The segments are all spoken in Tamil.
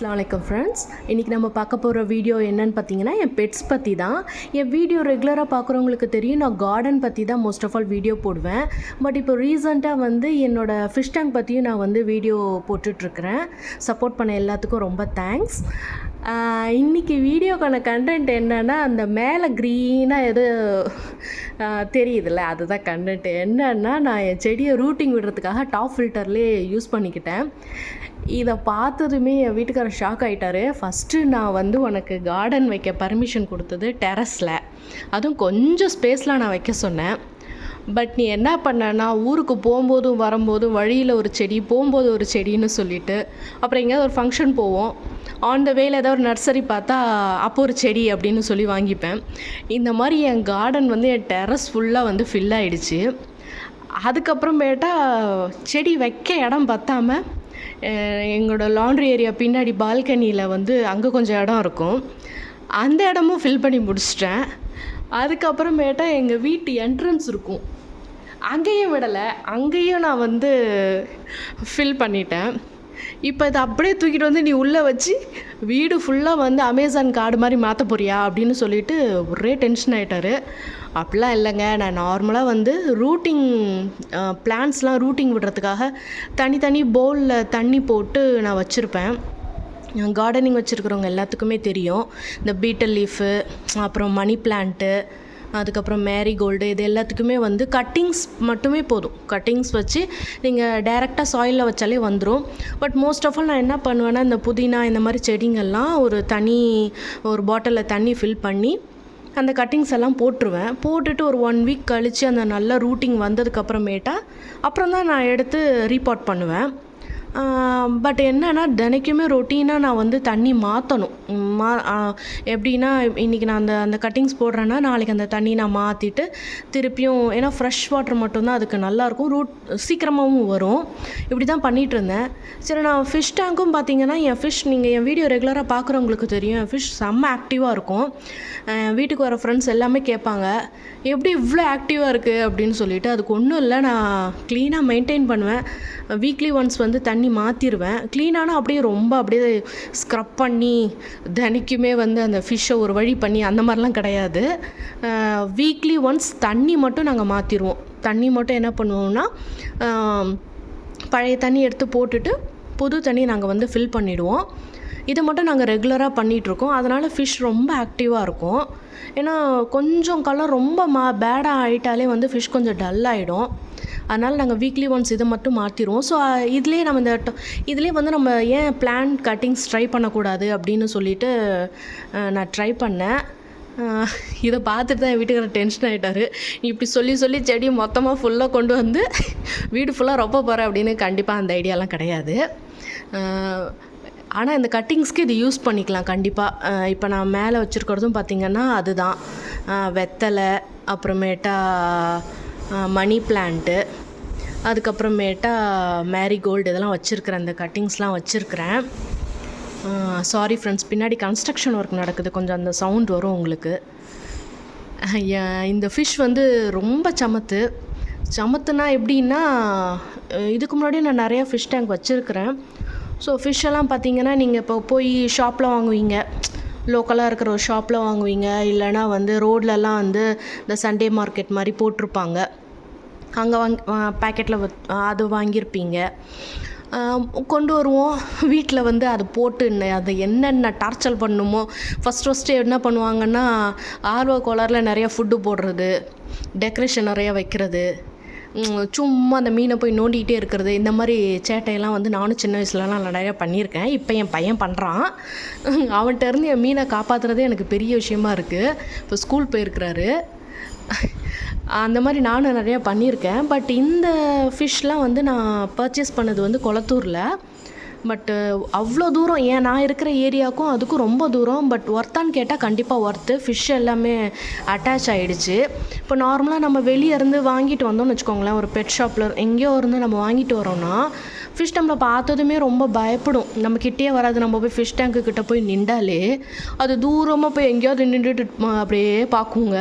அஸ்ஸலாமு அலைக்கும் ஃப்ரெண்ட்ஸ். இன்றைக்கி நம்ம பார்க்க போகிற வீடியோ என்னன்னு பார்த்தீங்கன்னா, என் பெட்ஸ் பற்றி தான். என் வீடியோ ரெகுலராக பார்க்குறவங்களுக்கு தெரியும், நான் கார்டன் பற்றி தான் மோஸ்ட் ஆஃப் ஆல் வீடியோ போடுவேன். பட் இப்போ ரீசெண்டாக வந்து என்னோடய ஃபிஷ் டேங்க் பற்றியும் நான் வந்து வீடியோ போட்டுட்ருக்கிறேன். சப்போர்ட் பண்ண எல்லாத்துக்கும் ரொம்ப தேங்க்ஸ். இன்றைக்கி வீடியோக்கான கண்டென்ட் என்னென்னா, அந்த மேலே க்ரீனாக எது தெரியுதுல்ல, அதுதான் கண்டென்ட். என்னென்னா, நான் என் செடியை ரூட்டிங் விடுறதுக்காக டாப் ஃபில்டர்லேயே யூஸ் பண்ணிக்கிட்டேன். இதை பார்த்ததுமே என் வீட்டுக்காரர் ஷாக் ஆகிட்டார். ஃபஸ்ட்டு நான் வந்து உனக்கு கார்டன் வைக்க பர்மிஷன் கொடுத்தது டெரஸில், அதுவும் கொஞ்சம் ஸ்பேஸில் நான் வைக்க சொன்னேன். பட் நீ என்ன பண்ணனா, ஊருக்கு போகும்போதும் வரும்போதும் வழியில் ஒரு செடி, போகும்போது ஒரு செடின்னு சொல்லிவிட்டு, அப்புறம் எங்கேயாவது ஒரு ஃபங்க்ஷன் போவோம், ஆன் த வேயில் ஏதாவது ஒரு நர்சரி பார்த்தா அப்போ ஒரு செடி அப்படின்னு சொல்லி வாங்கிப்பேன். இந்த மாதிரி என் கார்டன் வந்து என் டெரஸ் ஃபுல்லாக வந்து ஃபில் ஆகிடுச்சு. அதுக்கப்புறமேட்டா செடி வைக்க இடம் பத்தாமல் எங்களோட லாண்ட்ரி ஏரியா பின்னாடி பால்கனியில் வந்து அங்கே கொஞ்சம் இடம் இருக்கும், அந்த இடமும் ஃபில் பண்ணி முடிச்சிட்டேன். அதுக்கப்புறமேட்டா எங்கள் வீட்டு என்ட்ரன்ஸ் இருக்கும், அங்கேயும் விடலை, அங்கேயும் நான் வந்து ஃபில் பண்ணிட்டேன். இப்போ இதை அப்படியே தூக்கிட்டு வந்து நீ உள்ளே வச்சு வீடு ஃபுல்லாக வந்து அமேசான் கார்டு மாதிரி மாற்ற போறியா அப்படின்னு சொல்லிட்டு ஒரே டென்ஷன் ஆகிட்டார். அப்படிலாம் இல்லைங்க, நான் நார்மலாக வந்து ரூட்டிங் பிளான்ட்ஸ்லாம் ரூட்டிங் விடுறதுக்காக தனி பவுலில் தண்ணி போட்டு நான் வச்சுருப்பேன். கார்டனிங் வச்சுருக்கிறவங்க எல்லாத்துக்குமே தெரியும். இந்த பீட்டல் லீஃபு, அப்புறம் மணி பிளான்ட்டு, அதுக்கப்புறம் மேரிகோல்டு, இது எல்லாத்துக்குமே வந்து கட்டிங்ஸ் மட்டுமே போதும். கட்டிங்ஸ் வச்சு நீங்கள் டைரெக்டாக சாயிலில் வச்சாலே வந்துடும். பட் மோஸ்ட் ஆஃப் ஆல் நான் என்ன பண்ணுவேன்னா, இந்த புதினா இந்த மாதிரி செடிங்கள்லாம் ஒரு பாட்டிலில் தண்ணி ஃபில் பண்ணி அந்த கட்டிங்ஸ் எல்லாம் போட்டுருவேன். போட்டுட்டு ஒரு 1 வீக் கழித்து அந்த நல்ல ரூட்டிங் வந்ததுக்கப்புறமேட்டா அப்புறம் தான் நான் எடுத்து ரீபாட் பண்ணுவேன். பட் என்னென்னா, தினைக்குமே ரொட்டீனாக நான் வந்து தண்ணி மாற்றணும். எப்படின்னா, இன்றைக்கி நான் அந்த கட்டிங்ஸ் போடுறேன்னா நாளைக்கு அந்த தண்ணி நான் மாற்றிட்டு திருப்பியும், ஏன்னா ஃப்ரெஷ் வாட்டர் மட்டும்தான் அதுக்கு நல்லாயிருக்கும், ரூட் சீக்கிரமாகவும் வரும். இப்படி தான் பண்ணிகிட்ருந்தேன். சரி, நான் ஃபிஷ் டேங்க்கும் பார்த்தீங்கன்னா, என் ஃபிஷ் நீங்கள் என் வீடியோ ரெகுலராக பார்க்குறவங்களுக்கு தெரியும், என் ஃபிஷ் செம்ம ஆக்டிவாக இருக்கும். வீட்டுக்கு வர ஃப்ரெண்ட்ஸ் எல்லாமே கேட்பாங்க, எப்படி இவ்வளோ ஆக்டிவாக இருக்குது அப்படின்னு சொல்லிட்டு. அதுக்கு ஒன்றும் இல்லை, நான் க்ளீனாக மெயின்டைன் பண்ணுவேன். வீக்லி ஒன்ஸ் வந்து தண்ணி மாற்றிடுவேன். க்ளீனானால் அப்படியே ஸ்க்ரப் பண்ணி தினைக்குமே வந்து அந்த ஃபிஷ்ஷை ஒரு வழி பண்ணி அந்த மாதிரிலாம் கிடையாது. வீக்லி ஒன்ஸ் தண்ணி மட்டும் நாங்கள் மாற்றிடுவோம். தண்ணி மட்டும் என்ன பண்ணுவோம்னா, பழைய தண்ணி எடுத்து போட்டுட்டு புது தண்ணி நாங்கள் வந்து ஃபில் பண்ணிவிடுவோம். இதை மட்டும் நாங்கள் ரெகுலராக பண்ணிகிட்ருக்கோம். அதனால் ஃபிஷ் ரொம்ப ஆக்டிவாக இருக்கும். ஏன்னா கொஞ்சம் கலர் ரொம்ப பேடாக ஆகிட்டாலே வந்து ஃபிஷ் கொஞ்சம் டல் ஆகிடும். அதனால் நாங்கள் வீக்லி ஒன்ஸ் இதை மட்டும் மாற்றிடுவோம். ஸோ இதுலேயே நம்ம இதுலேயே வந்து நம்ம ஏன் பிளான்ட் கட்டிங்ஸ் ட்ரை பண்ணக்கூடாது அப்படின்னு சொல்லிட்டு நான் ட்ரை பண்ணேன். இதை பார்த்துட்டு தான் என் வீட்டுக்காரர் டென்ஷன் ஆகிட்டார். நீ இப்படி சொல்லி செடி மொத்தமாக ஃபுல்லாக கொண்டு வந்து வீடு ஃபுல்லாக ரொம்ப போகிற அப்படின்னு. கண்டிப்பாக அந்த ஐடியாலாம் கிடையாது. ஆனால் இந்த கட்டிங்ஸ்க்கு இது யூஸ் பண்ணிக்கலாம் கண்டிப்பாக. இப்போ நான் மேலே வச்சுருக்கிறதும் பார்த்திங்கன்னா அதுதான், வெத்தலை, அப்புறமேட்டா மணி பிளான்ட்டு, அதுக்கப்புறமேட்டா மேரிகோல்டு, இதெல்லாம் வச்சுருக்கிறேன். இந்த கட்டிங்ஸ்லாம் வச்சுருக்கிறேன். சாரி ஃப்ரெண்ட்ஸ், பின்னாடி கன்ஸ்ட்ரக்ஷன் ஒர்க் நடக்குது, கொஞ்சம் அந்த சவுண்ட் வரும் உங்களுக்கு. இந்த ஃபிஷ் வந்து ரொம்ப சமத்துனா எப்படின்னா, இதுக்கு முன்னாடி நான் நிறையா ஃபிஷ் டேங்க் வச்சுருக்கிறேன். ஸோ ஃபிஷ்ஷெல்லாம் பார்த்திங்கன்னா, நீங்கள் இப்போ போய் ஷாப்பில் வாங்குவீங்க, லோக்கலாக இருக்கிற ஒரு ஷாப்பில் வாங்குவீங்க, இல்லைனா வந்து ரோட்லலாம் வந்து இந்த சண்டே மார்க்கெட் மாதிரி போட்டிருப்பாங்க, அங்கே பேக்கெட்டில் அது வாங்கியிருப்பீங்க. கொண்டு வருவோம் வீட்டில் வந்து அது போட்டு அதை என்னென்ன டார்ச்சர் பண்ணுமோ. ஃபஸ்ட்டு என்ன பண்ணுவாங்கன்னா, ஆர்வ கோளாறில் நிறையா ஃபுட்டு போடுறது, டெக்கரேஷன் நிறையா வைக்கிறது, சும்மா அந்த மீனை போய் நோண்டிகிட்டே இருக்கிறது, இந்த மாதிரி சேட்டையெல்லாம் வந்து நானும் சின்ன வயசுலலாம் நிறையா பண்ணியிருக்கேன். இப்போ என் பையன் பண்ணுறான். அவன்கிட்ட இருந்து என் மீனை காப்பாற்றுறதே எனக்கு பெரிய விஷயமா இருக்குது. இப்போ ஸ்கூல் போயிருக்கிறாரு. அந்த மாதிரி நானும் நிறையா பண்ணியிருக்கேன். பட் இந்த ஃபிஷ்லாம் வந்து நான் பர்ச்சேஸ் பண்ணது வந்து கொளத்தூரில். பட்டு அவ்வளோ தூரம், நான் இருக்கிற ஏரியாவுக்கும் அதுக்கும் ரொம்ப தூரம். பட் ஒர்த்தான்னு கேட்டால் கண்டிப்பாக ஒர்த்து. ஃபிஷ் எல்லாமே அட்டாச் ஆகிடுச்சு. இப்போ நார்மலாக நம்ம வெளியே இருந்து வாங்கிட்டு வந்தோம்னு வச்சுக்கோங்களேன், ஒரு பெட் ஷாப்பில் எங்கேயோ இருந்து நம்ம வாங்கிட்டு வரோன்னா ஃபிஷ் டேங்கில் பார்த்ததுமே ரொம்ப பயப்படும். நம்ம கிட்டே வராது. நம்ம போய் ஃபிஷ் டேங்க்கு கிட்ட போய் நின்றாலே அது தூரமாக போய் எங்கேயாவது நின்றுட்டு அப்படியே பார்க்குங்க,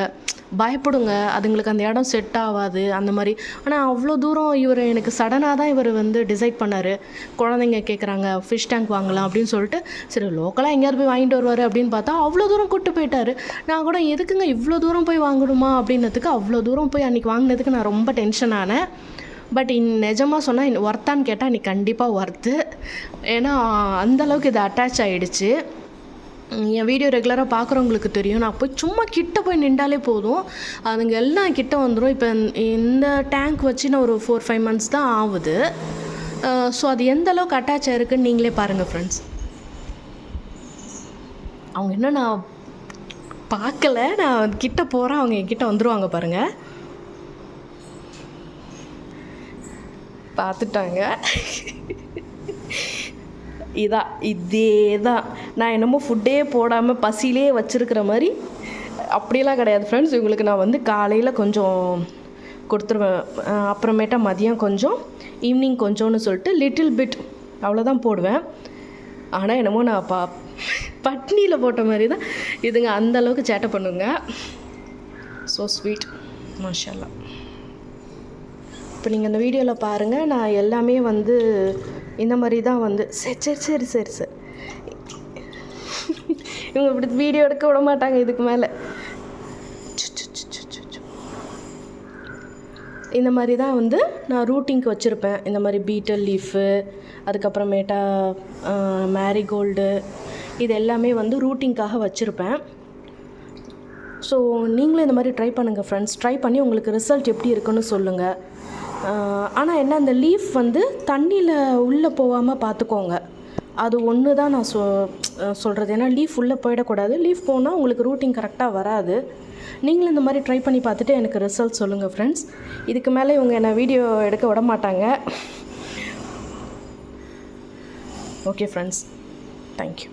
பயப்படுங்க. அதுங்களுக்கு அந்த இடம் செட் ஆகாது அந்த மாதிரி. ஆனால் அவ்வளோ தூரம் இவர் எனக்கு சடனாக தான் இவர் வந்து டிசைட் பண்ணார். குழந்தைங்க கேட்குறாங்க ஃபிஷ் டேங்க் வாங்கலாம் அப்படின்னு சொல்லிட்டு, சரி லோக்கலாக எங்கேயாவது போய் வாங்கிட்டு வருவார் அப்படின்னு பார்த்தா அவ்வளோ தூரம் கூப்பிட்டு போயிட்டார். நான் கூட எதுக்குங்க இவ்வளோ தூரம் போய் வாங்கணுமா அப்படின்னதுக்கு, அவ்வளோ தூரம் போய் அன்றைக்கி வாங்கினதுக்கு நான் ரொம்ப டென்ஷன் ஆனேன். பட் நிஜமாக சொன்னால் ஒர்த்தான்னு கேட்டால் இன்றைக்கி கண்டிப்பாக ஒர்த்து. ஏன்னா அந்தளவுக்கு இது அட்டாச் ஆகிடுச்சு. என் வீடியோ ரெகுலராக பார்க்குறவங்களுக்கு தெரியும். நான் போய் சும்மா கிட்ட போய் நின்றாலே போதும், அதுங்க எல்லாம் கிட்ட வந்துடும். இப்போ இந்த டேங்க் வச்சு நான் ஒரு 4-5 மந்த்ஸ் தான் ஆகுது. ஸோ அது எந்த அளவுக்கு அட்டாச் ஆகிருக்குன்னு நீங்களே பாருங்கள் ஃப்ரெண்ட்ஸ். அவங்க இன்னும் நான் பார்க்கல, நான் கிட்ட போகிறேன், அவங்க என்கிட்ட வந்துடுவாங்க பாருங்கள். பார்த்துட்டாங்க. இதே தான் நான் என்னமோ ஃபுட்டே போடாமல் பசியிலே வச்சுருக்கிற மாதிரி அப்படியெல்லாம் கிடையாது ஃப்ரெண்ட்ஸ். இவங்களுக்கு நான் வந்து காலையில் கொஞ்சம் கொடுத்துருவேன், அப்புறமேட்டா மதியம் கொஞ்சம், ஈவினிங் கொஞ்சம்னு சொல்லிட்டு லிட்டில் பிட் அவ்வளோதான் போடுவேன். ஆனால் என்னமோ நான் பட்னியில் போட்ட மாதிரி தான் இதுங்க அந்தளவுக்கு சேட்டை பண்ணுங்க. ஸோ ஸ்வீட், மாஷால்லா. இப்போ நீங்கள் இந்த வீடியோவில் பாருங்கள், நான் எல்லாமே வந்து இந்த மாதிரி தான் வந்து சரி இவங்க இப்படி வீடியோ எடுக்க விட மாட்டாங்க இதுக்கு மேலே. இந்த மாதிரி தான் வந்து நான் ரூட்டிங்க்கு வச்சுருப்பேன். இந்த மாதிரி பீட்டல் லீஃபு, அதுக்கப்புறமேட்டா மேரிகோல்டு, இது எல்லாமே வந்து ரூட்டிங்க்காக வச்சுருப்பேன். ஸோ நீங்களும் இந்த மாதிரி ட்ரை பண்ணுங்கள் ஃப்ரெண்ட்ஸ். ட்ரை பண்ணி உங்களுக்கு ரிசல்ட் எப்படி இருக்குன்னு சொல்லுங்கள். ஆனால் என்ன, அந்த லீஃப் வந்து தண்ணியில் உள்ளே போகாமல் பார்த்துக்கோங்க. அது ஒன்று தான் நான் சொல்கிறது. ஏன்னா லீஃப் உள்ளே போயிடக்கூடாது. லீஃப் போனால் உங்களுக்கு ரூட்டிங் கரெக்டாக வராது. நீங்களும் இந்த மாதிரி ட்ரை பண்ணி பார்த்துட்டு எனக்கு ரிசல்ட் சொல்லுங்கள் ஃப்ரெண்ட்ஸ். இதுக்கு மேலே இவங்க என்னை வீடியோ எடுக்க விட மாட்டாங்க. Okay friends, thank you.